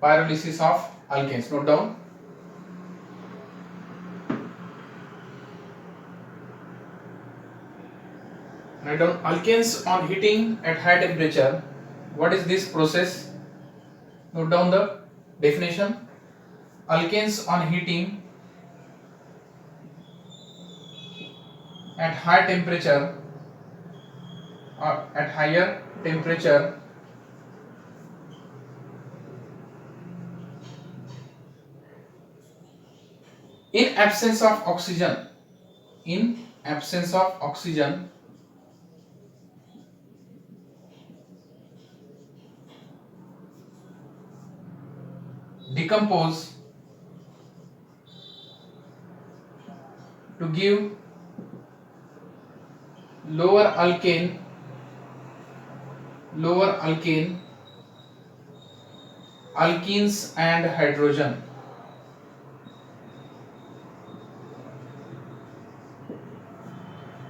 pyrolysis of alkanes. Note down. Write down alkanes on heating at high temperature. What is this process? Note down the definition. Alkanes on heating at high temperature or at higher temperature in absence of oxygen, decompose to give lower alkane alkenes and hydrogen.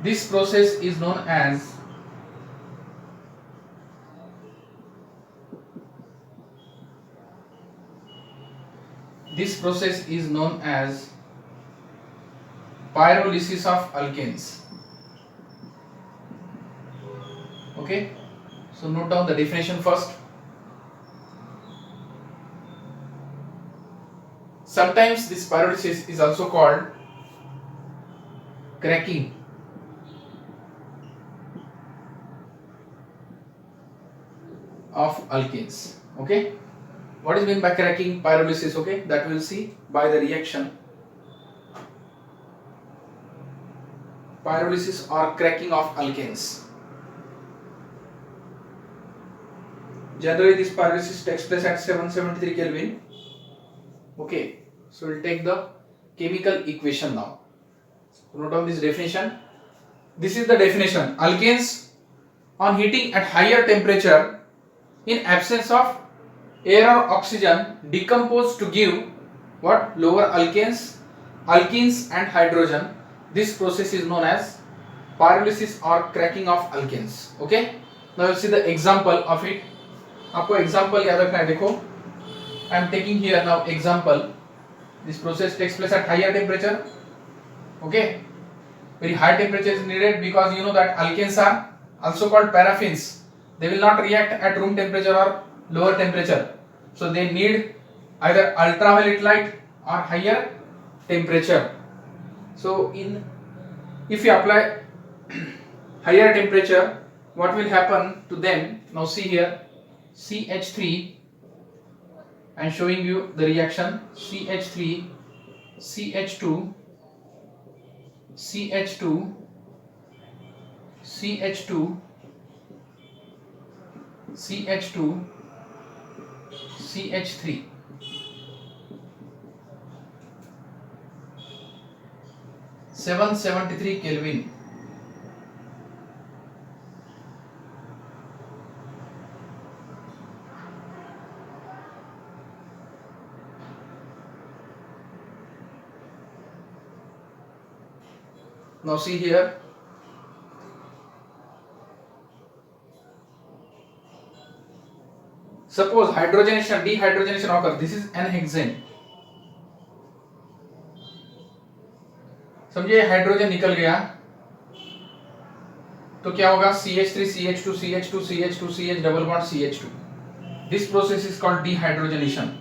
This process is known as pyrolysis of alkanes. Okay, so note down the definition first. Sometimes this pyrolysis is also called cracking of alkanes. Okay, what is meant by cracking pyrolysis? Okay, that we'll see by the reaction. Pyrolysis or cracking of alkanes. Generally this pyrolysis takes place at 773 Kelvin. Okay, so we'll take the chemical equation now. Note down this definition. This is the definition. Alkanes on heating at higher temperature in absence of air or oxygen decompose to give what? Lower alkenes and hydrogen. This process is known as pyrolysis or cracking of alkanes. Okay, now we'll see the example of it. आपको example याद रखना है. देखो, I am taking here now example. This process takes place at higher temperature. Okay, very high temperature is needed because you know that alkanes are also called paraffins. They will not react at room temperature or lower temperature. So they need either ultraviolet light or higher temperature. So if you apply higher temperature, what will happen to them? Now see here, CH3. I am showing you the reaction. CH3, CH2, CH2, CH2, CH2, CH3. (773 Kelvin). Now see here, suppose hydrogenation, dehydrogenation occurs. This is an hexane. समझिए hydrogen निकल गया तो क्या होगा? CH3, CH2, CH2, CH2, CH double bond CH2. This process is called dehydrogenation.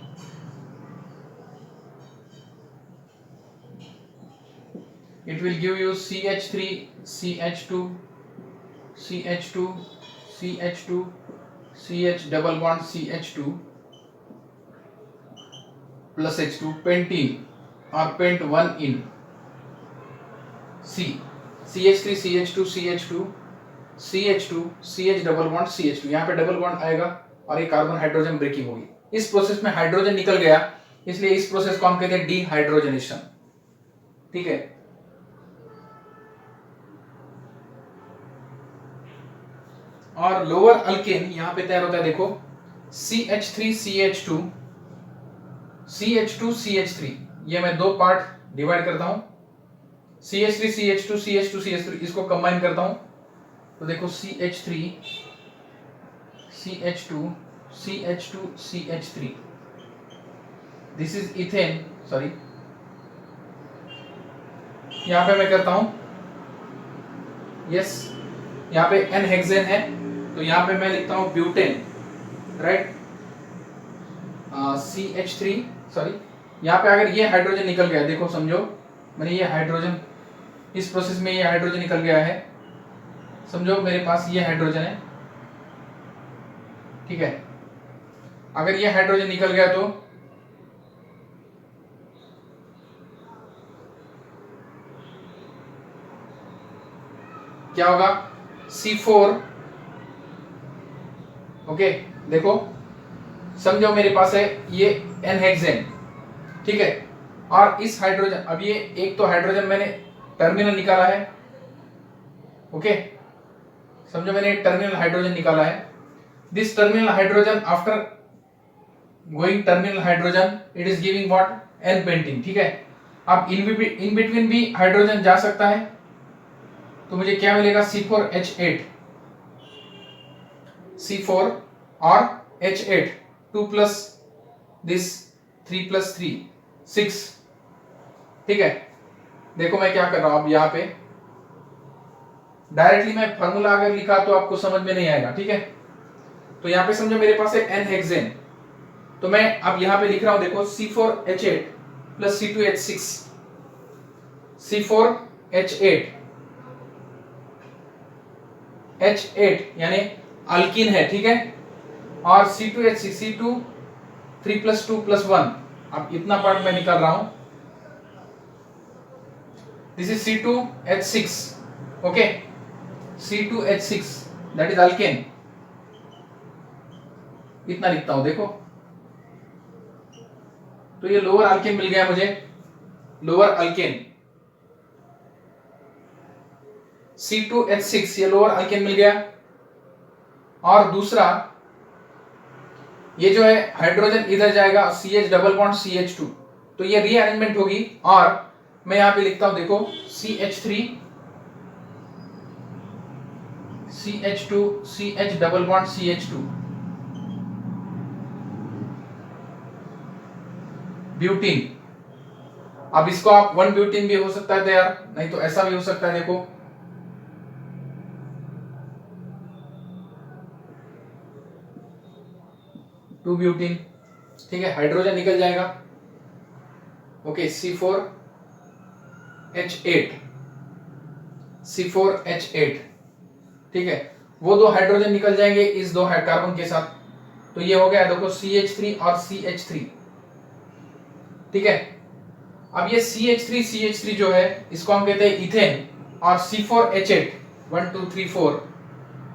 It will give you CH3, CH2, CH2, CH2, CH double bond CH2 plus H2, pentene or pent 1 in C, CH3, CH2, CH2, CH2, CH double bond CH2. यहाँ पे double bond आएगा और ये carbon hydrogen breaking होगी. इस process में hydrogen निकल गया, इसलिए इस प्रोसेस को हम कहते हैं डीहाइड्रोजनेशन. ठीक है. और लोअर अल्केन यहां पे तैयार होता है. देखो, CH3, CH2, CH2, CH3. ये मैं दो पार्ट डिवाइड करता हूं. CH3, CH2, CH2, CH3 इसको कंबाइन करता हूं तो देखो CH3, CH2, CH2, CH3. This is ethane, sorry यहां पे मैं करता हूं यस, यहाँ पे एन हेक्सेन है तो यहाँ पे मैं लिखता हूँ ब्यूटेन, राइट, CH3, सॉरी यहाँ पे अगर ये हाइड्रोजन निकल गया, देखो समझो मैंने ये हाइड्रोजन, इस प्रोसेस में ये हाइड्रोजन निकल गया है, समझो मेरे पास ये हाइड्रोजन है, ठीक है, अगर ये हाइड्रोजन निकल गया तो क्या होगा, C4, ओके, देखो समझो मेरे पास है ये एन हेक्सेन, ठीक है, और इस हाइड्रोजन, अब ये एक तो हाइड्रोजन मैंने टर्मिनल निकाला है, ओके, समझो मैंने एक टर्मिनल हाइड्रोजन निकाला है, this terminal hydrogen after going terminal hydrogen it is giving what, an pentene, ठीक है, अब इन बिटवीन भी हाइड्रोजन जा सकता है तो मुझे क्या मिलेगा, C4H8, C4 और H8, 2 प्लस दिस 3 प्लस 3 6, ठीक है, देखो मैं क्या कर रहा हूं अब यहाँ पे डायरेक्टली मैं फॉर्मूला अगर लिखा तो आपको समझ में नहीं आएगा, ठीक है, तो यहाँ पे समझो मेरे पास है एन हेक्सेन, तो मैं अब यहाँ पे लिख रहा हूं, देखो C4H8 plus C2H6, C4H8 H8 यानी अल्कीन है, ठीक है, और C2H6, C2 3 प्लस 2 प्लस 1, अब इतना पार्ट मैं निकाल रहा हूं, this is C2H6, okay, C2H6 that is alkane, इतना लिखता हूं, देखो तो ये लोअर अल्केन मिल गया मुझे, लोअर अल्केन C2H6 ये लोअर अल्केन मिल गया, और दूसरा ये जो है हाइड्रोजन इधर जाएगा CH डबल बॉन्ड CH2, तो ये रीअरेंजमेंट होगी, और मैं यहां पे लिखता हूं, देखो CH3 CH2 CH double bond CH2 butene, अब इसको आप 1 ब्यूटीन भी हो सकता है तैयार, नहीं तो ऐसा भी हो सकता है, देखो 2 ब्यूटीन, ठीक है, हाइड्रोजन निकल जाएगा, ओके, C4H8 C4H8, ठीक है, वो दो हाइड्रोजन निकल जाएंगे इस दो कार्बन के साथ, तो ये हो गया देखो CH3 और CH3, ठीक है, अब ये CH3 जो है इसको हम कहते हैं इथेन, और C4H8 1 2 3 4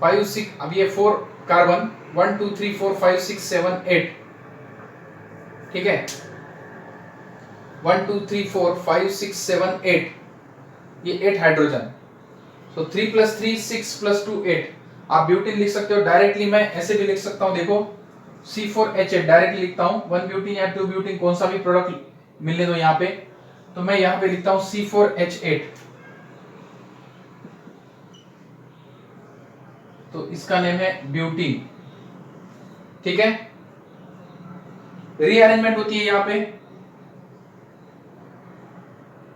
5 6, अब ये 4 कार्बन 1 2 3 4 5 6 7 8, ठीक है, 1 2 3 4 5 6 7 8, ये 8 हाइड्रोजन, तो 3 प्लस 3 6 प्लस 2 8, आप ब्यूटीन लिख सकते हो डायरेक्टली, मैं ऐसे भी लिख सकता हूं, देखो C4H8 डायरेक्टली लिखता हूं, 1 ब्यूटीन या 2 ब्यूटीन कौन सा भी प्रोडक्ट मिलने दो यहाँ पे, तो मैं यहाँ पे लिखता हूं C4H8, तो इसका नेम है ब्यूटीन, ठीक है, रीअरेंजमेंट होती है यहाँ पे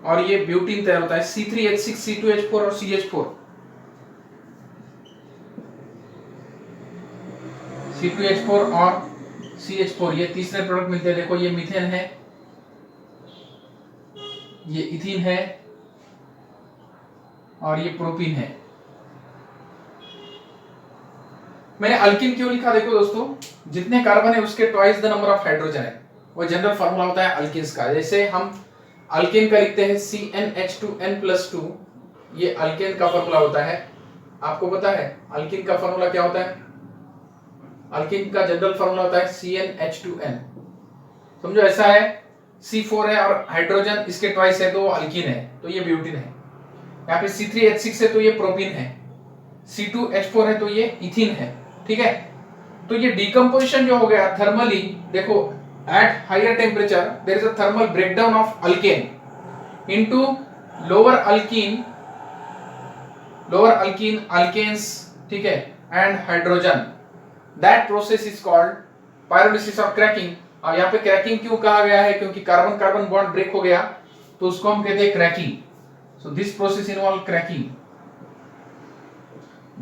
और ये ब्यूटीन तैयार होता है, C3H6 C2H4 और CH4, C2H4 और CH4 ये तीसरे प्रोडक्ट मिलते हैं, देखो ये मीथेन है, ये इथीन है, और ये प्रोपीन है। मैंने अल्किन क्यों लिखा, देखो दोस्तों जितने कार्बन है उसके twice the number of hydrogen है, वो जनरल फार्मूला होता है अल्किन्स का, जैसे हम अल्केन का लिखते हैं CnH2n+2, ये अल्केन का फार्मूला होता है, आपको पता है अल्किन का फार्मूला क्या होता है, अल्किन का जनरल फार्मूला होता है CnH2n, समझो ऐसा है, C4 है और हाइड्रोजन इसके ट्वाइस है तो वो अल्किन है, तो ये ब्यूटीन है, यहाँ पे C3H6 है तो ये प्रोपीन है, C2H4 है तो ये इथीन है, ठीक है, तो ये डिकम्पोजिशन जो हो गया थर्मली, देखो at higher temperature there is a thermal breakdown of alkane into lower alkene alkanes, ठीक है, and hydrogen, that process is called pyrolysis or cracking, अब यहाँ पे क्रैकिंग क्यों कहा गया है, क्योंकि कार्बन कार्बन बॉन्ड ब्रेक हो गया तो उसको हम कहते हैं cracking. So this process involve cracking.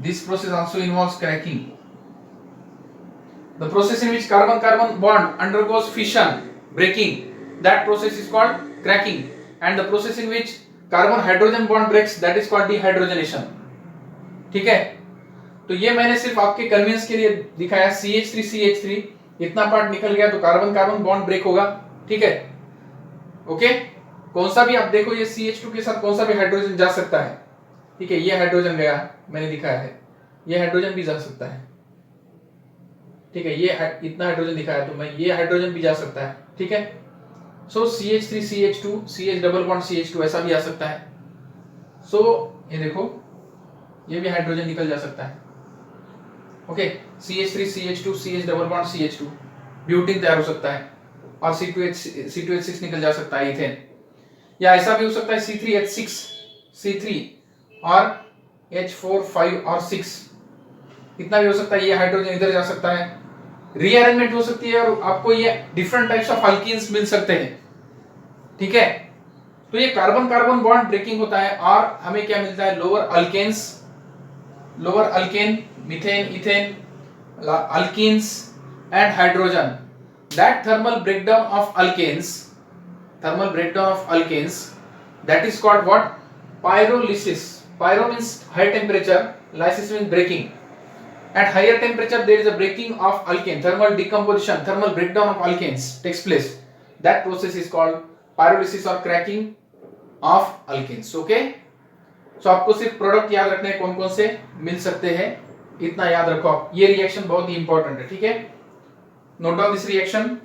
This process also involves cracking. The process in which carbon-carbon bond undergoes fission, breaking, that process is called cracking. And the process in which carbon-hydrogen bond breaks, that is called dehydrogenation. ठीक है? तो ये मैंने सिर्फ आपके convenience के लिए दिखाया. CH3 इतना पार्ट निकल गया तो कार्बन-कार्बन बॉन्ड ब्रेक होगा. ठीक है? ओके? कौन सा भी आप देखो, ये CH2 के साथ कौन सा भी हाइड्रोजन जा सकता है. ठीक है? ये हाइड्रोजन गया, मैंने दिखाया है. ये हाइड्रोजन भी जा सकता है. ठीक है, ये इतना हाइड्रोजन दिखाया तो मैं ये हाइड्रोजन भी जा सकता है. ठीक है, सो CH3 CH2 CH double bond CH2 ऐसा भी आ सकता है. सो ये देखो, ये भी हाइड्रोजन निकल जा सकता है. Okay, CH3 CH2 CH double bond CH2 butene तैयार हो सकता है. और C2H6 निकल जा सकता है, इथेन. या ऐसा भी हो सकता है C3H6 C3 और H4 5 और 6 इतना भी हो सकता है. ये हाइड्रोजन इधर जा सकता है. रीअरेंजमेंट हो सकती है और आपको ये डिफरेंट टाइप्स ऑफ अल्कीन्स मिल सकते हैं. ठीक है, तो ये कार्बन कार्बन बॉन्ड ब्रेकिंग होता है. और हमें क्या मिलता है? Lower alkanes, lower alkane, methane, ethane, alkenes and hydrogen. That thermal breakdown of alkanes, thermal breakdown of alkanes, that is called what? Pyrolysis. Pyro means high temperature, lysis means breaking. At higher temperature there is a breaking of alkane, thermal decomposition, thermal breakdown of alkanes takes place. That process is called pyrolysis or cracking of alkanes. Okay, so आपको सिर्फ product याद रखने हैं कौन कौन से मिल सकते हैं, इतना याद रखो आप. ये रिएक्शन बहुत ही इंपॉर्टेंट है. ठीक है, note down this reaction.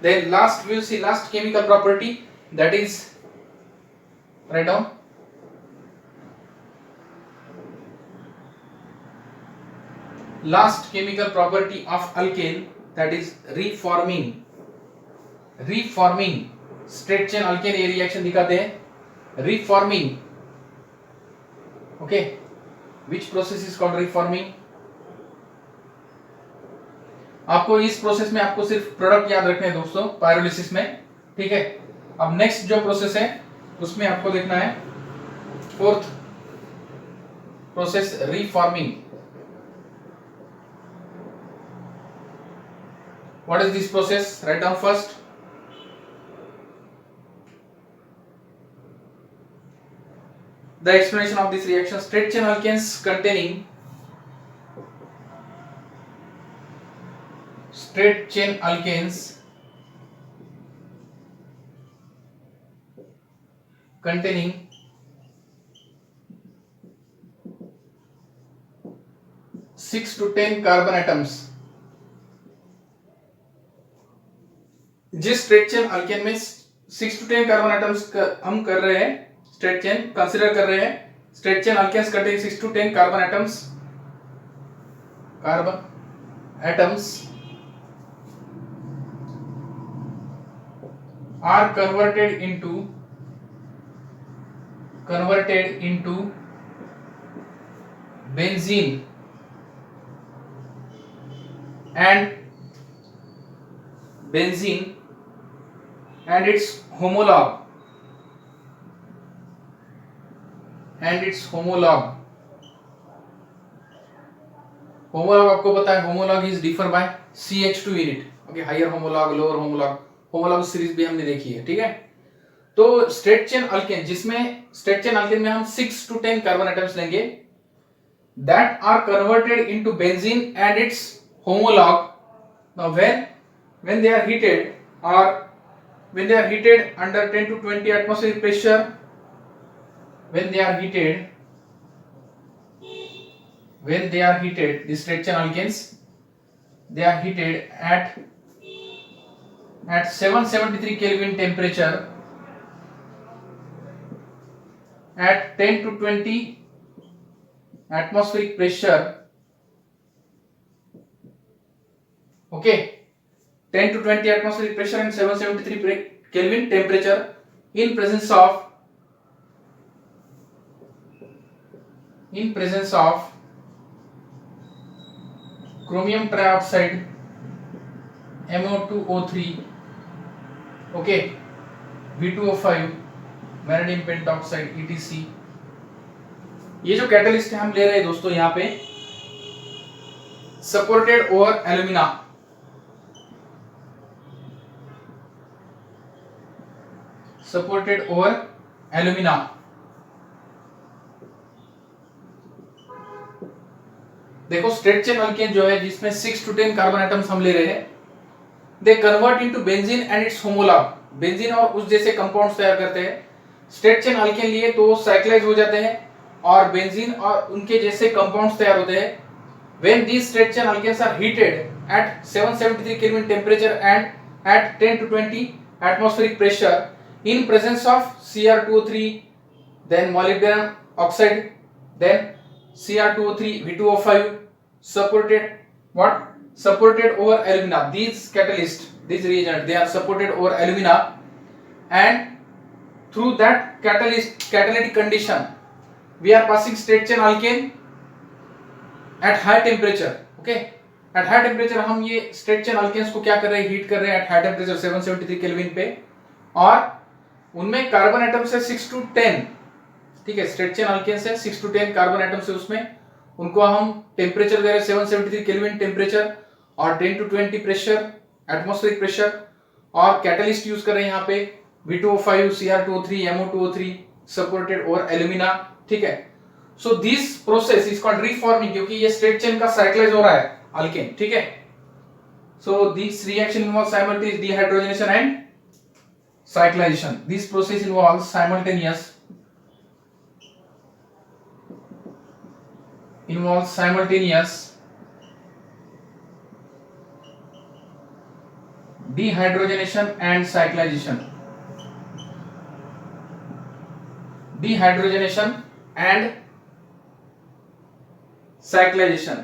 Then last we will see last chemical property, that is, write down, last chemical property of alkane, that is reforming. reforming straight chain alkane ये reaction दिखाते हैं. reforming. Okay, which process is called reforming? आपको इस process में आपको सिर्फ product याद रखने हैं दोस्तों, पायरोलिसिस में. ठीक है, अब नेक्स्ट जो प्रोसेस है उसमें आपको देखना है fourth process, reforming. What is this process? Write down first. The explanation of this reaction: straight chain alkanes containing straight chain alkanes containing 6 to 10 carbon atoms. जिस स्ट्रेट चेन अल्केन में 6 to 10 carbon atoms हम कर रहे हैं, straight chain consider कर रहे हैं. Straight chain alkanes contain 6 to 10 carbon atoms. Carbon atoms are converted into benzene and its homologue homologue आपको पता है, homologue is differ by CH2 unit. okay, higher homologue, lower homologue, homologue series भी हमने देखी है. ठीक है, तो स्ट्रेट चेन अल्केन, जिसमें स्ट्रेट चेन अल्केन में हम 6 to 10 कार्बन एटम्स लेंगे, that are converted into benzene and its homologue. Now when they are heated, or when they are heated under 10 to 20 atmospheric pressure, when they are heated, the straight chain alkanes, they are heated at at 773 Kelvin temperature at 10 to 20 atmospheric pressure. Okay, 10 to 20 atmospheric pressure and 773 Kelvin temperature in presence of chromium trioxide MO2O3, okay, V2O5, vanadium pentoxide ETC. ये जो catalyst हम ले रहे हैं दोस्तों यहाँ पे supported over alumina, supported over alumina. देखो स्ट्रेट चेन अल्केन जो है जिसमें 6 to 10 कार्बन एटम्स हम ले रहे हैं, they convert into benzene and it's homologue, benzene और उस जैसे कंपाउंड्स तैयार करते हैं। स्ट्रेट चेन अल्केन लिए तो वो साइक्लाइज हो जाते हैं और बेंजीन और उनके जैसे कंपाउंड्स तैयार होते हैं। When these straight chain alkanes are heated at 773 kelvin temperature and at 10 to 20 atmospheric pressure in presence of Cr2O3, then molybdenum oxide, then Cr2O3, V2O5, supported over alumina. These catalysts, these reagents, they are supported over alumina, and through that catalytic condition we are passing straight chain alkane at high temperature. Okay, at high temperature हम ये straight chain alkanes को क्या कर रहे हैं, heat कर रहे हैं at high temperature 773 केल्विन पे, और उनमें कार्बन एटम से 6 to 10, ठीक है, स्ट्रेट चेन अल्केन से 6 to 10 कार्बन एटम से, उसमें उनको हम टेम्परेचर दे रहे हैं 773 केल्विन टेम्परेचर और 10 to 20 प्रेशर, एटमॉस्फेरिक प्रेशर, और कैटलिस्ट यूज कर रहे हैं यहाँ पे V2O5, Cr2O3, MO2O3 supported over alumina, ठीक है। So this process is called reforming, क्योंकि ये स्ट्रेट चेन का साइक्लाइज हो रहा है अल्केन, ठीक है। So this reaction involve simultaneous dehydrogenation and cyclization. This process involves simultaneous dehydrogenation and cyclization. Dehydrogenation and cyclization.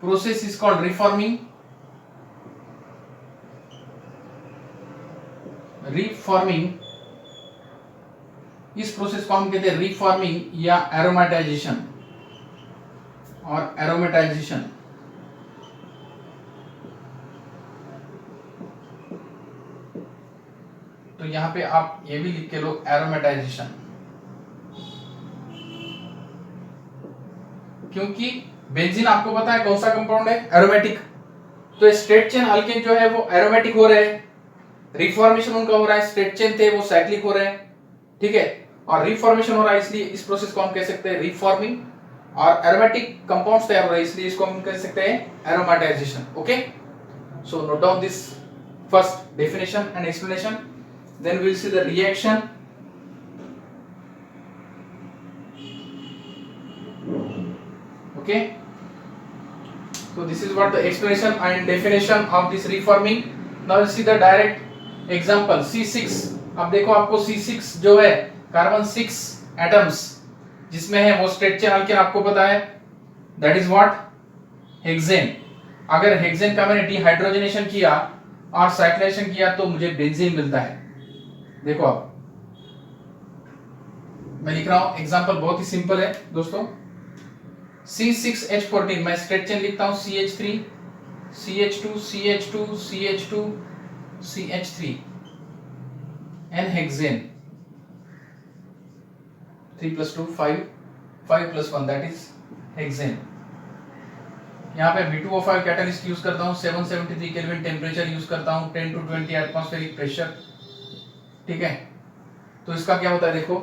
Process is called reforming. इस process को हम कहते हैं रिफॉर्मिंग या एरोमेटाइजेशन और एरोमेटाइजेशन। तो यहां पे आप ये भी लिख के लो एरोमेटाइजेशन, क्योंकि बेंजीन आपको पता है कौन सा कंपाउंड है, एरोमेटिक। तो स्ट्रेट चेन अल्केन जो है वो एरोमेटिक हो रहे हैं, रिफॉर्मेशन उनका हो रहा है, स्ट्रेट चेन थे वो साइक्लिक हो रहे हैं, ठीक है, और रिफॉर्मेशन हो रहा है, इसलिए इस प्रोसेस को हम कह सकते हैं रिफॉर्मिंग, और एरोमेटिक कंपाउंड्स तैयार हो रहे हैं इसलिए इसको हम कह सकते हैं aromatisation. Okay, so note down this first definition and explanation, then we will see the reaction. Okay, so this is what the explanation and definition of this reforming. Now you see the direct example C6. अब देखो आपको C6 जो है carbon 6 atoms जिसमें है वो straight chain alkane आपको पता है, दैट इज व्हाट, हेक्सेन। अगर हेक्सेन का मैंने डिहाइड्रोजनेशन किया और साइक्लाइजेशन किया तो मुझे बेंजीन मिलता है। देखो अब मैं लिख रहा हूं एग्जांपल, बहुत ही सिंपल है दोस्तों। C6H14 मैं स्ट्रेट चेन लिखता हूं CH3 CH2 CH2 CH2 CH3 and hexane 3 + 2 5 5 + 1 that is hexane. यहाँ पे V2O5 कैटलिस्ट यूज करता हूँ, 773 केल्विन टेम्परेचर यूज करता हूँ, 10 to 20 एटमॉस्फेरिक प्रेशर, ठीक है। तो इसका क्या होता है देखो,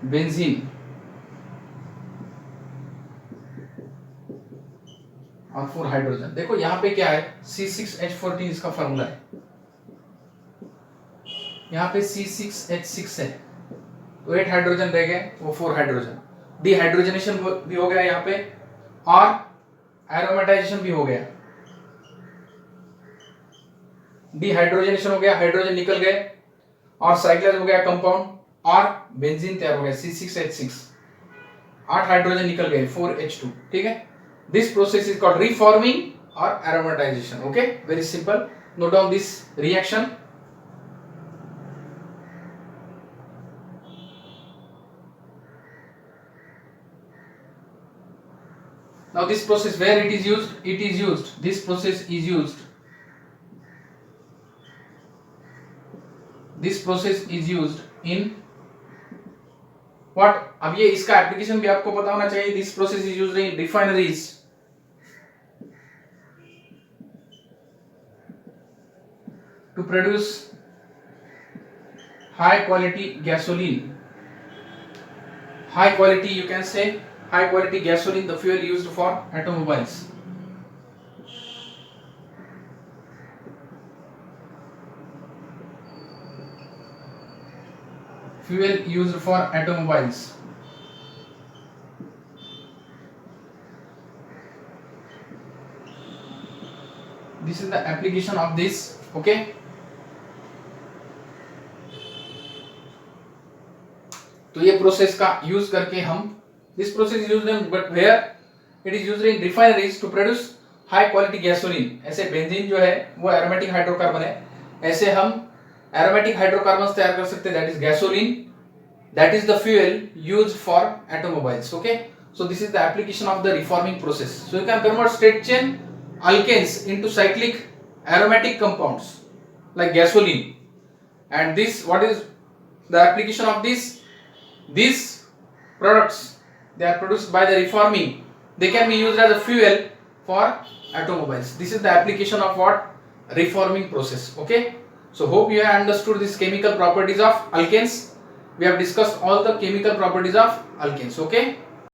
बेंजीन और 4 हाइड्रोजन। देखो यहाँ पे क्या है, C6H14 इसका फॉर्मूला है, यहाँ पे C6H6 है तो 8 हाइड्रोजन रह गए, वो 4 हाइड्रोजन। डिहाइड्रोजनेशन भी हो गया यहाँ पे और एरोमेटाइजेशन भी हो गया। डिहाइड्रोजनेशन हो गया, हाइड्रोजन निकल गए और साइक्लाइज हो गया कंपाउंड और बेंजीन तैयार हो गया C6H6, 8 हाइड्रोजन निकल गए 4H2। ठीक है, this process is called reforming और aromatisation. Okay, very simple, note down this reaction. Now this process, where it is used? It is used, this process is used, this process is used in what? अब ये इसका application भी आपको पता होना चाहिए। This process is used in refineries, to produce high quality gasoline. High quality, you can say high quality gasoline, the fuel used for automobiles. Fuel used for automobiles. This is the application of this. Okay, तो ये process का use करके हम, this process is used in, but where it is used in refineries to produce high quality gasoline. ऐसे benzene जो है वो aromatic hydrocarbon है, ऐसे हम एरोमेटिक हाइड्रोकार्बन्स तैयार कर सकते हैं, that is gasoline, that is the fuel used for automobiles. Okay, so this is the application of the reforming process. So you can convert straight chain alkanes into cyclic aromatic compounds like gasoline, and this, what is the application of this? These products, they are produced by the reforming, they can be used as a fuel for automobiles. This is the application of what? Reforming process. Okay, so hope you have understood this chemical properties of alkanes. We have discussed all the chemical properties of alkanes. Okay.